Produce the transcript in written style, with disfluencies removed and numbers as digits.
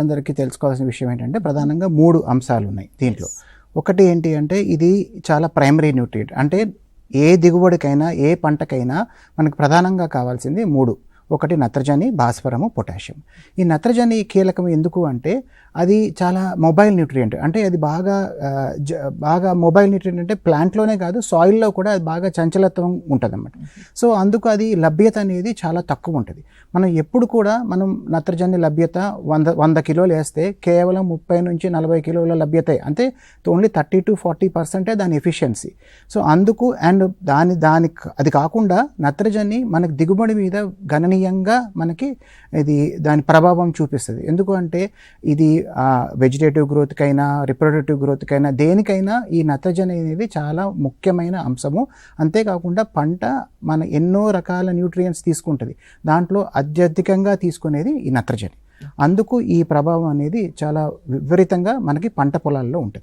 అందరికీ తెలుసుకోవాల్సిన విషయం ఏంటంటే ప్రధానంగా 3 అంశాలు ఉన్నాయి దీంట్లో. ఒకటి ఏంటి అంటే ఇది చాలా ప్రైమరీ న్యూట్రియంట్. అంటే ఏ దిగుబడికైనా ఏ పంటకైనా మనకు ప్రధానంగా కావాల్సింది 3. ఒకటి నత్రజని, భాస్వరము, పొటాషియం. ఈ నత్రజని కీలకం ఎందుకు అంటే అది చాలా మొబైల్ న్యూట్రియంట్. అంటే అది బాగా మొబైల్ న్యూట్రియంట్ అంటే ప్లాంట్లోనే కాదు సాయిల్లో కూడా అది బాగా చంచలత్వం ఉంటుందన్నమాట. సో అందుకు అది లభ్యత అనేది చాలా తక్కువ ఉంటుంది. మనం ఎప్పుడు కూడా మనం నత్రజని లభ్యత 100 కిలోలు వేస్తే కేవలం 30 నుంచి 40 కిలోల లభ్యతే. అంటే ఓన్లీ 30 to 40% దాని ఎఫిషియన్సీ. సో అందుకు అండ్ అది కాకుండా నత్రజని మనకు దిగుబడి మీద గణనీయంగా మనకి ఇది దాని ప్రభావం చూపిస్తుంది. ఎందుకు అంటే ఇది వెజిటేటివ్ గ్రోత్కైనా రిప్రొడక్టివ్ గ్రోత్కైనా దేనికైనా ఈ నత్రజని అనేది చాలా ముఖ్యమైన అంశము. అంతేకాకుండా పంట మన ఎన్నో రకాల న్యూట్రియంట్స్ తీసుకుంటుంది. దాంట్లో అత్యధికంగా తీసుకునేది ఈ నత్రజని. అందుకు ఈ ప్రభావం అనేది చాలా విపరీతంగా మనకి పంట పొలాల్లో ఉంటుంది.